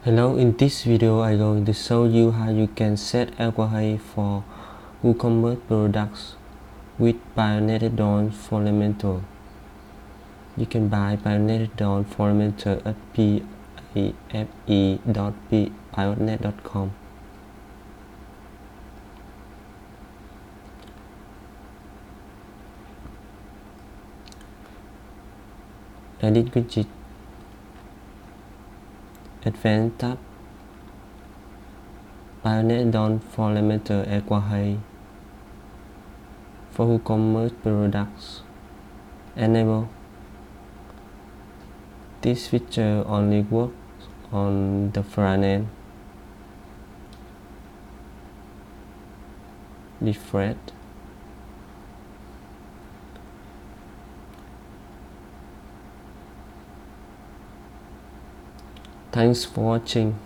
Hello, in this video I'm going to show you how you can set alcohol for Woocommerce products with Piotnet Addons for Elementor. You can buy Piotnet Addons for Elementor at pafe.piotnet.com. Edit widget. Advanced tab. Piotnet Addons for Elementor alcohol for Woocommerce products. Enable. This feature only works on the front end. Refresh. Thanks for watching.